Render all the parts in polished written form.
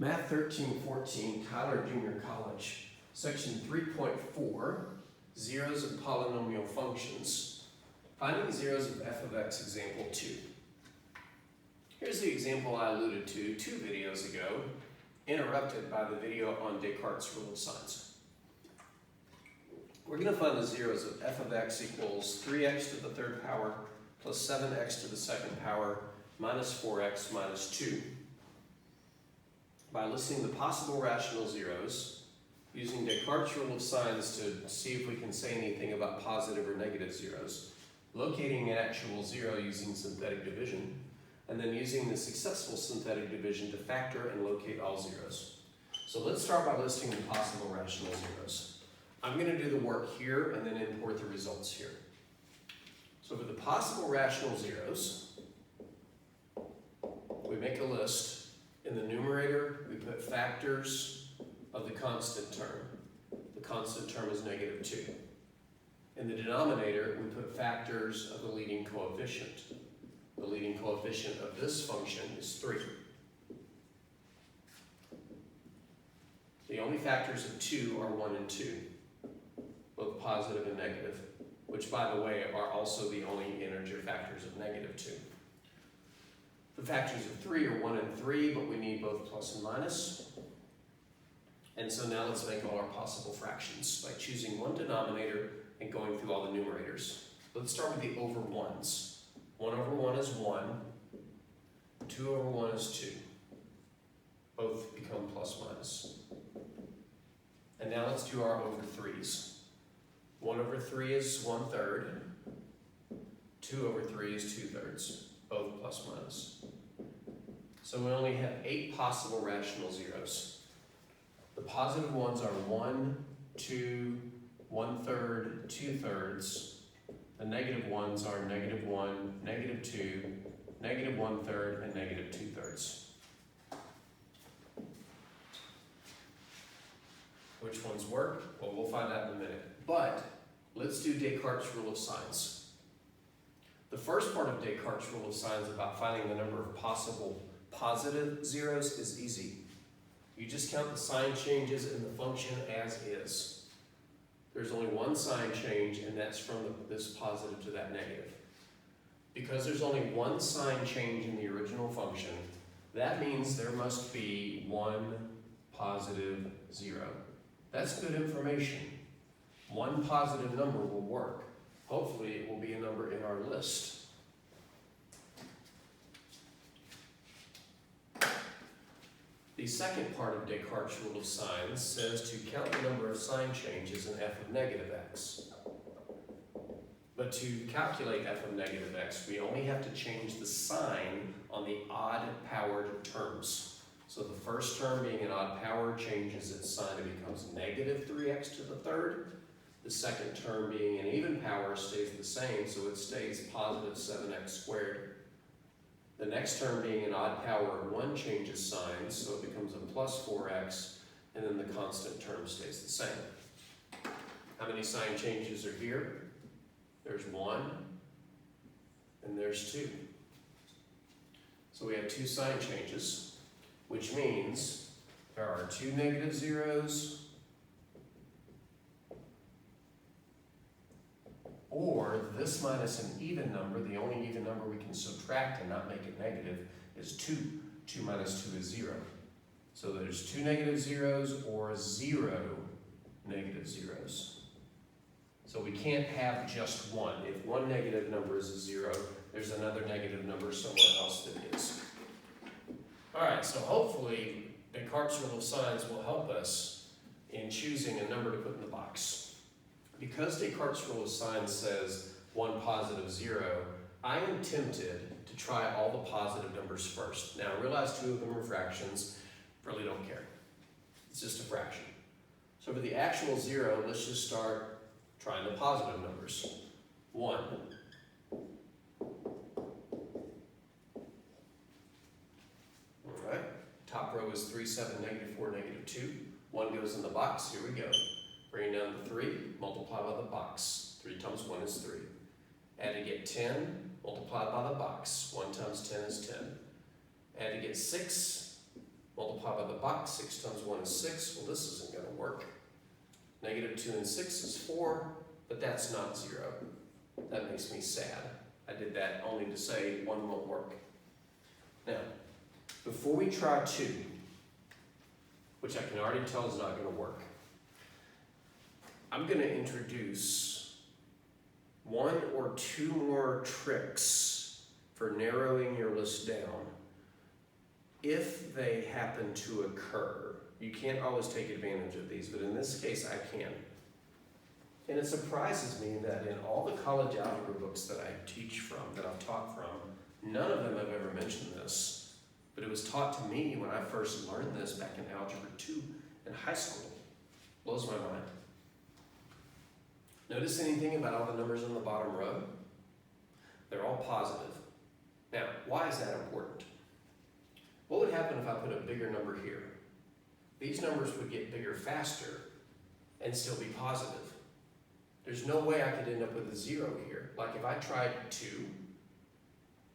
Math 1314, Tyler Junior College, Section 3.4, Zeros of Polynomial Functions. Finding zeros of f of x, example 2. Here's the example I alluded to 2 videos ago, interrupted by the video on Descartes' rule of signs. We're going to find the zeros of f of x equals 3x to the third power plus 7x to the second power minus 4x minus 2. By listing the possible rational zeros, using Descartes' rule of signs to see if we can say anything about positive or negative zeros, locating an actual zero using synthetic division, and then using the successful synthetic division to factor and locate all zeros. So let's start by listing the possible rational zeros. I'm going to do the work here and then import the results here. So for the possible rational zeros, we make a list. In the numerator, we put factors of the constant term. The constant term is negative 2. In the denominator, we put factors of the leading coefficient. The leading coefficient of this function is 3. The only factors of 2 are 1 and 2, both positive and negative, which, by the way, are also the only integer factors of negative 2. The factors of 3 are 1 and 3, but we need both plus and minus. And so now let's make all our possible fractions by choosing one denominator and going through all the numerators. Let's start with the over 1s. 1 over 1 is 1. 2 over 1 is 2. Both become plus minus. And now let's do our over 3s. 1 over 3 is 1/3. 2 over 3 is 2/3. Both plus minus. So we only have 8 possible rational zeros. The positive ones are 1, 2, 1/3, 2/3. The negative ones are negative 1, negative 2, negative 1/3, and negative 2/3. Which ones work? Well, we'll find out in a minute. But let's do Descartes' rule of signs. The first part of Descartes' rule of signs about finding the number of possible positive zeros is easy. You just count the sign changes in the function as is. There's only one sign change, and that's from this positive to that negative. Because there's only one sign change in the original function, that means there must be one positive zero. That's good information. One positive number will work. Hopefully it will be a number in our list. The second part of Descartes' rule of signs says to count the number of sign changes in f of negative x. But to calculate f of negative x, we only have to change the sign on the odd-powered terms. So the first term being an odd power changes its sign and becomes negative 3x to the third. The second term being an even power stays the same, so it stays positive 7x squared. The next term being an odd power of 1 changes signs, so it becomes a plus 4x, and then the constant term stays the same. How many sign changes are here? There's 1, and there's 2. So we have 2 sign changes, which means there are 2 negative zeros, or this minus an even number, the only even number we can subtract and not make it negative, is 2. 2 minus 2 is 0. So there's 2 negative zeros or 0 negative zeros. So we can't have just one. If one negative number is a 0, there's another negative number somewhere else that is. Alright, so hopefully Descartes' rule of signs will help us in choosing a number to put in the box. Because Descartes' rule of signs says one positive 0, I am tempted to try all the positive numbers first. Now, I realize 2 of them are fractions. Really don't care. It's just a fraction. So for the actual 0, let's just start trying the positive numbers. 1. All right. Top row is 3, 7, negative 4, negative 2. 1 goes in the box. Here we go. Bring down to 3, multiply by the box. 3 times 1 is 3. Add to get 10, multiply by the box. 1 times 10 is 10. Add to get 6, multiply by the box. 6 times 1 is 6. Well, this isn't going to work. Negative 2 and 6 is 4, but that's not 0. That makes me sad. I did that only to say 1 won't work. Now, before we try 2, which I can already tell is not going to work, I'm going to introduce 1 or 2 more tricks for narrowing your list down if they happen to occur. You can't always take advantage of these, but in this case I can. And it surprises me that in all the college algebra books that I teach from, that I've taught from, none of them have ever mentioned this. But it was taught to me when I first learned this back in Algebra 2 in high school. Blows my mind. Notice anything about all the numbers on the bottom row? They're all positive. Now, why is that important? What would happen if I put a bigger number here? These numbers would get bigger faster and still be positive. There's no way I could end up with a 0 here. Like if I tried 2,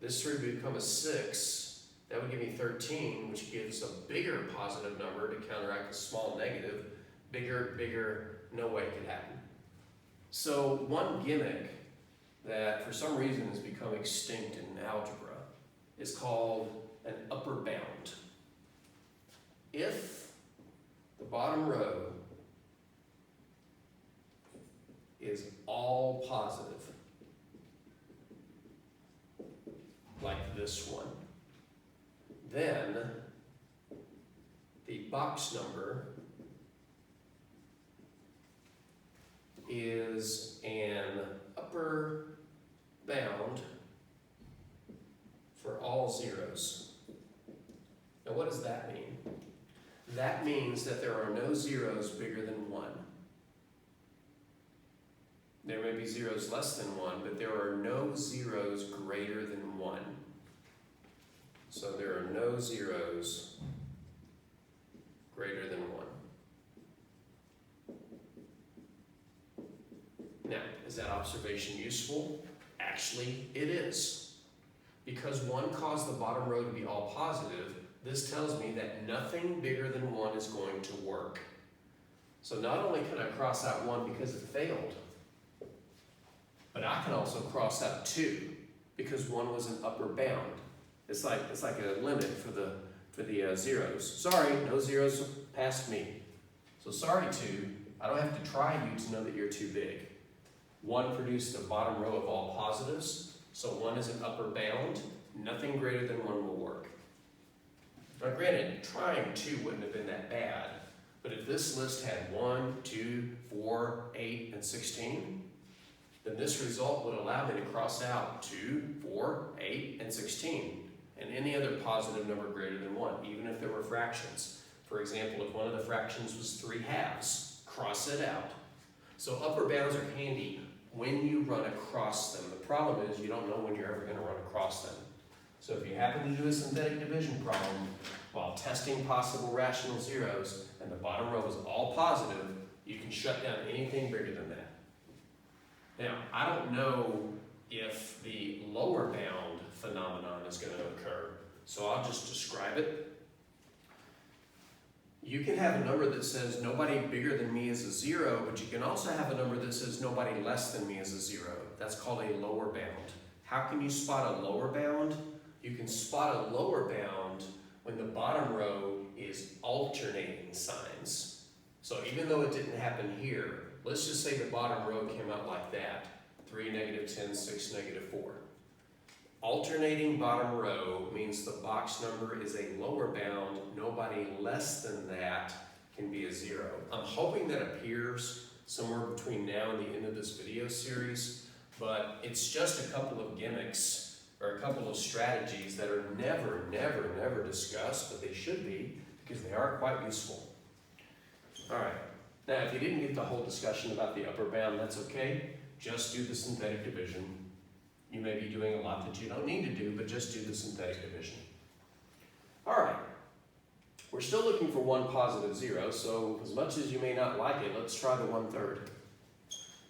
this 3 would become a 6. That would give me 13, which gives a bigger positive number to counteract a small negative. Bigger, no way it could happen. So one gimmick that for some reason has become extinct in algebra is called an upper bound. If the bottom row is all positive, like this one, then the box number is an upper bound for all zeros. Now what does that mean? That means that there are no zeros bigger than 1. There may be zeros less than 1, but there are no zeros greater than 1. So there are no zeros greater than 1. Now, is that observation useful? Actually, it is. Because 1 caused the bottom row to be all positive, this tells me that nothing bigger than 1 is going to work. So not only can I cross out 1 because it failed, but I can also cross out 2 because 1 was an upper bound. It's like a limit for the zeros. Sorry, no zeros past me. So sorry 2, I don't have to try you to know that you're too big. 1 produced the bottom row of all positives, so 1 is an upper bound. Nothing greater than 1 will work. Now granted, trying 2 wouldn't have been that bad, but if this list had 1, 2, 4, 8, and 16, then this result would allow me to cross out 2, 4, 8, and 16, and any other positive number greater than 1, even if there were fractions. For example, if one of the fractions was 3/2, cross it out. So upper bounds are handy when you run across them. The problem is you don't know when you're ever going to run across them. So if you happen to do a synthetic division problem while testing possible rational zeros and the bottom row is all positive, you can shut down anything bigger than that. Now, I don't know if the lower bound phenomenon is going to occur, so I'll just describe it. You can have a number that says nobody bigger than me is a 0, but you can also have a number that says nobody less than me is a 0. That's called a lower bound. How can you spot a lower bound? You can spot a lower bound when the bottom row is alternating signs. So even though it didn't happen here, let's just say the bottom row came out like that. 3, -10, 6, -4. Alternating bottom row means the box number is a lower bound. Nobody less than that can be a 0. I'm hoping that appears somewhere between now and the end of this video series, but it's just a couple of gimmicks or a couple of strategies that are never discussed, but they should be because they are quite useful. All right. Now, if you didn't get the whole discussion about the upper bound, that's okay. Just do the synthetic division. You may be doing a lot that you don't need to do, but just do the synthetic division. All right. We're still looking for one positive 0, so as much as you may not like it, let's try the 1/3.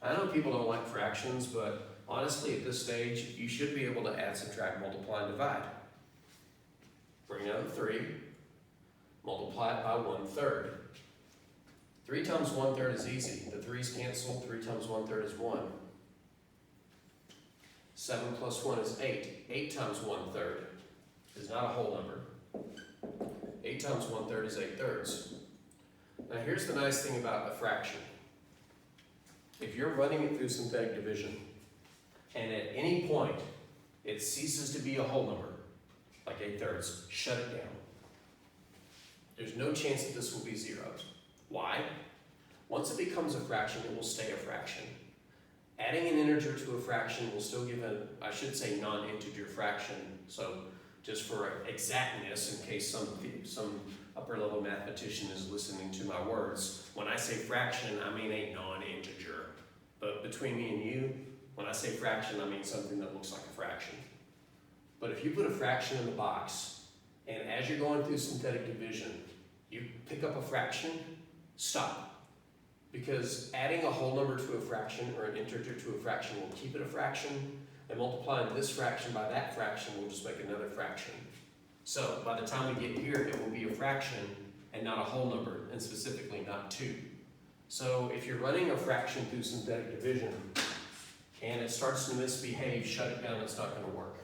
I know people don't like fractions, but honestly, at this stage, you should be able to add, subtract, multiply, and divide. Bring down the 3. multiply it by 1/3. 3 times 1/3 is easy. The 3's cancel. 3 times 1/3 is 1. 7 plus 1 is 8. 8 times 1/3 is not a whole number. 8 times 1/3 is 8/3. Now here's the nice thing about a fraction. If you're running it through synthetic division, and at any point it ceases to be a whole number, like 8/3, shut it down. There's no chance that this will be 0. Why? Once it becomes a fraction, it will stay a fraction. Adding an integer to a fraction will still give a, I should say, non-integer fraction. So just for exactness, in case some upper level mathematician is listening to my words, when I say fraction, I mean a non-integer. But between me and you, when I say fraction, I mean something that looks like a fraction. But if you put a fraction in the box, and as you're going through synthetic division, you pick up a fraction, stop. Because adding a whole number to a fraction or an integer to a fraction will keep it a fraction, and multiplying this fraction by that fraction will just make another fraction. So by the time we get here, it will be a fraction and not a whole number, and specifically not 2. So if you're running a fraction through synthetic division and it starts to misbehave, shut it down, it's not going to work.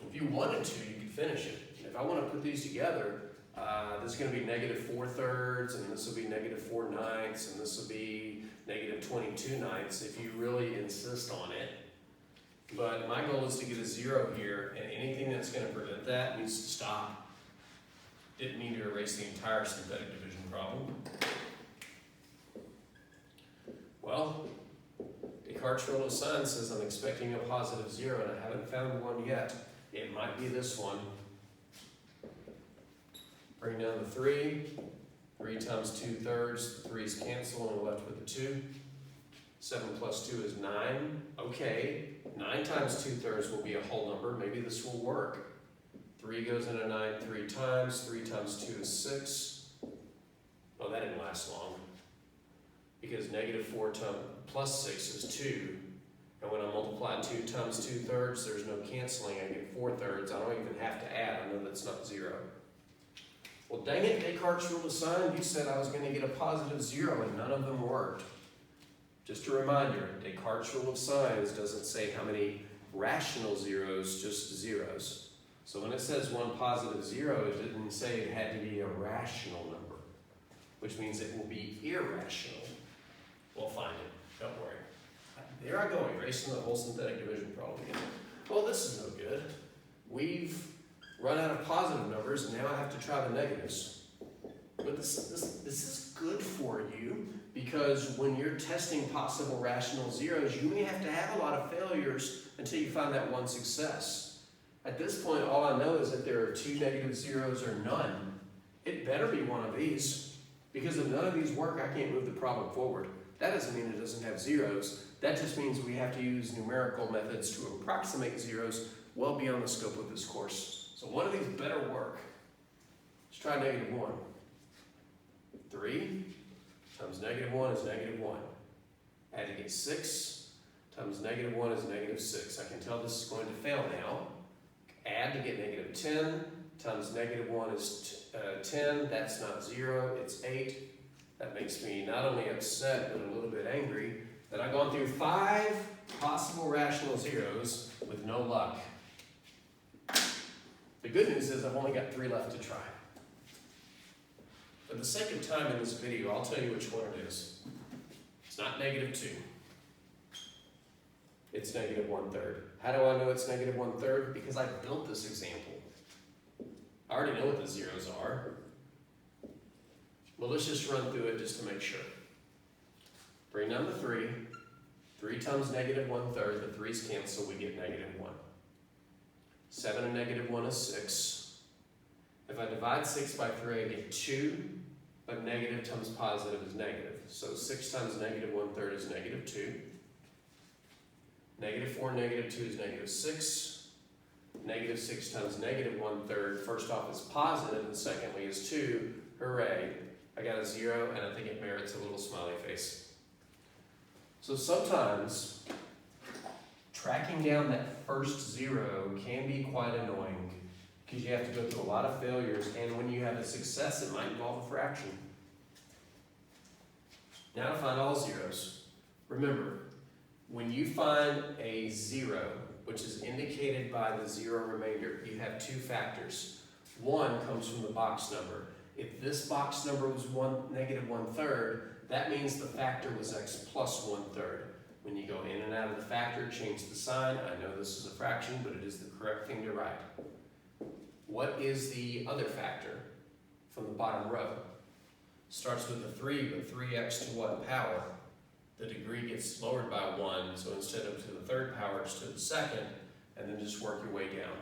If you wanted to, you could finish it. If I want to put these together, this is going to be -4/3, and this will be -4/9, and this will be -22/9 if you really insist on it. But my goal is to get a 0 here, and anything that's going to prevent that needs to stop. Didn't mean to erase the entire synthetic division problem. Well, Descartes' rule of sign says I'm expecting a positive 0, and I haven't found one yet. It might be this one. Bring down the 3. 3 times 2/3, the 3's cancel, and we're left with the 2. 7 plus 2 is 9. Okay, 9 times 2/3 will be a whole number. Maybe this will work. 3 goes into 9 3 times. 3 times 2 is 6. Oh, that didn't last long. Because -4 plus 6 is 2. And when I multiply 2 times 2/3, there's no canceling. I get 4/3. I don't even have to add. I know that's not 0. Well, dang it, Descartes' rule of sign, you said I was going to get a positive 0, and none of them worked. Just a reminder, Descartes' rule of signs doesn't say how many rational zeros, just zeros. So when it says one positive 0, it didn't say it had to be a rational number, which means it will be irrational. We'll find it, don't worry. There I go, erasing the whole synthetic division problem again. Well, this is no good. We've run out of positive numbers, and now I have to try the negatives. But this is good for you, because when you're testing possible rational zeros, you may have to have a lot of failures until you find that one success. At this point, all I know is that there are 2 negative zeros or none. It better be one of these, because if none of these work, I can't move the problem forward. That doesn't mean it doesn't have zeros. That just means we have to use numerical methods to approximate zeros well beyond the scope of this course. So one of these better work. Let's try -1. 3 times -1 is -1. Add to get 6 times -1 is -6. I can tell this is going to fail now. Add to get -10 times -1 is 10. That's not 0, it's 8. That makes me not only upset, but a little bit angry that I've gone through 5 possible rational zeros with no luck. The good news is I've only got 3 left to try. For the sake of time in this video, I'll tell you which one it is. It's not -2. It's -1/3. How do I know it's -1/3? Because I built this example. I already know what the zeros are. Well, let's just run through it just to make sure. Bring down the 3. 3 times -1/3, the 3's cancel, we get -1. 7 and -1 is 6. If I divide 6 by 3, I get 2, but negative times positive is negative. So 6 times -1/3 is -2. -4 and -2 is -6. -6 times -1/3, first off is positive, and secondly is 2. Hooray, I got a 0, and I think it merits a little smiley face. So sometimes tracking down that first 0 can be quite annoying. because you have to go through a lot of failures, and when you have a success, it might involve a fraction. Now to find all zeros. Remember, when you find a zero, which is indicated by the zero remainder, you have two factors. One comes from the box number. If this box number was negative 1/3, that means the factor was x plus 1/3. When you go in and out of the factor, change the sign. I know this is a fraction, but it is the correct thing to write. What is the other factor from the bottom row? Starts with a 3, but 3x to what power? The degree gets lowered by 1, so instead of to the third power, it's to the second, and then just work your way down.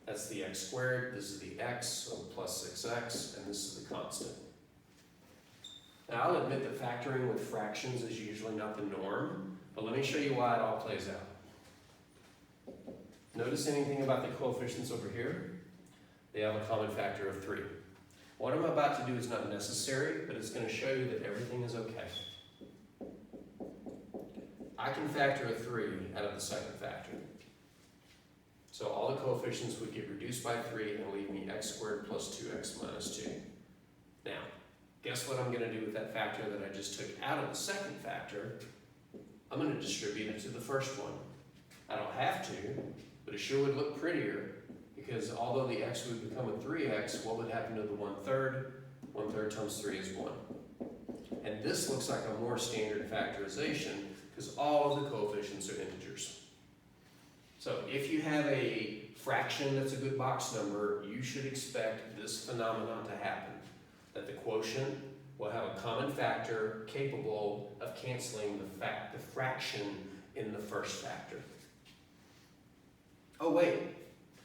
That's the x squared, this is the x, so plus 6x, and this is the constant. Now I'll admit that factoring with fractions is usually not the norm, but let me show you why it all plays out. Notice anything about the coefficients over here? They have a common factor of 3. What I'm about to do is not necessary, but it's going to show you that everything is okay. I can factor a 3 out of the second factor. So all the coefficients would get reduced by 3 and leave me x squared plus 2x minus 2. Now, guess what I'm going to do with that factor that I just took out of the second factor? I'm going to distribute it to the first one. I don't have to, but it sure would look prettier, because although the x would become a 3x, what would happen to the 1/3? 1/3 times 3 is 1. And this looks like a more standard factorization, because all of the coefficients are integers. So if you have a fraction that's a good box number, you should expect this phenomenon to happen, that the quotient will have a common factor capable of canceling the fraction in the first factor. Oh wait,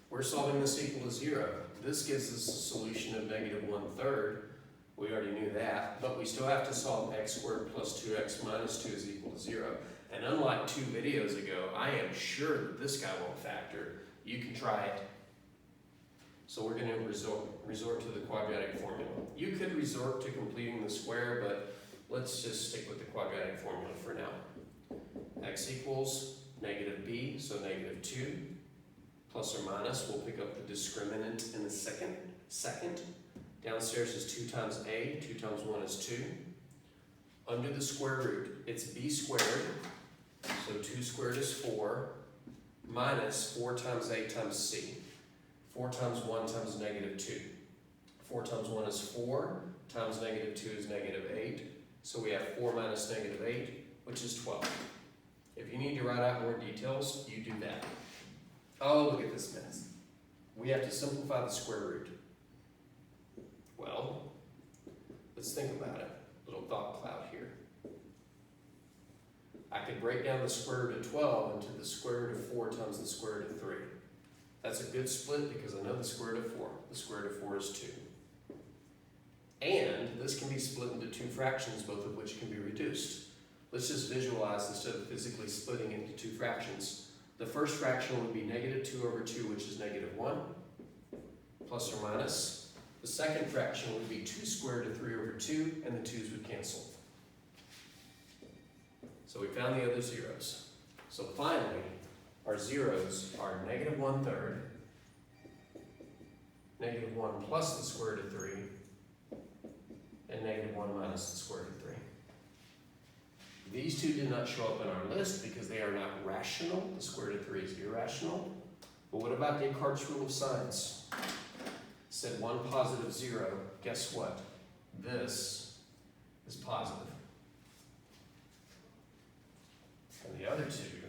we're solving this equal to 0. This gives us a solution of negative 1/3. We already knew that, but we still have to solve x squared plus 2x minus 2 is equal to 0. And unlike 2 videos ago, I am sure that this guy won't factor. You can try it. So we're going to resort to the quadratic formula. You could resort to completing the square, but let's just stick with the quadratic formula for now. X equals negative b, so negative 2, plus or minus. We'll pick up the discriminant in the second. Downstairs is 2 times a, 2 times 1 is 2. Under the square root, it's b squared, so 2 squared is 4, minus 4 times a times c. 4 times 1 times negative 2. 4 times 1 is 4, times negative 2 is negative 8, so we have 4 minus negative 8, which is 12. If you need to write out more details, you do that. Oh, look at this mess. We have to simplify the square root. Well, let's think about it. Little thought cloud here. I could break down the square root of 12 into the square root of 4 times the square root of 3. That's a good split because I know the square root of 4. The square root of 4 is 2. And this can be split into 2 fractions, both of which can be reduced. Let's just visualize instead of physically splitting it into 2 fractions. The first fraction would be negative 2 over 2, which is negative 1, plus or minus. The second fraction would be 2 squared to 3 over 2, and the 2's would cancel. So we found the other zeros. So finally, our zeros are negative 1/3, negative 1 plus the square root of 3, and negative 1 minus the square root of 3. These two did not show up in our list because they are not rational. The square root of 3 is irrational. But what about Descartes' rule of signs? Said 1 positive 0. Guess what? This is positive. And the other two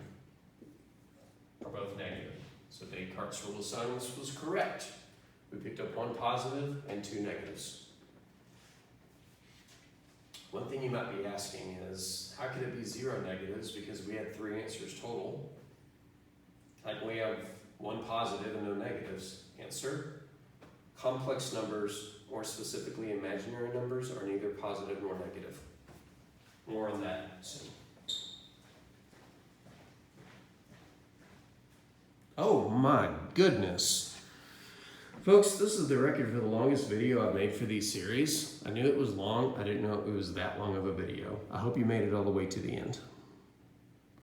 are both negative. So Descartes' rule of signs was correct. We picked up 1 positive and 2 negatives. One thing you might be asking is, how could it be 0 negatives? Because we had 3 answers total. How can we have 1 positive and no negatives? Answer: complex numbers, more specifically imaginary numbers, are neither positive nor negative. More on that soon. Oh my goodness. Folks, this is the record for the longest video I've made for these series. I knew it was long. I didn't know it was that long of a video. I hope you made it all the way to the end.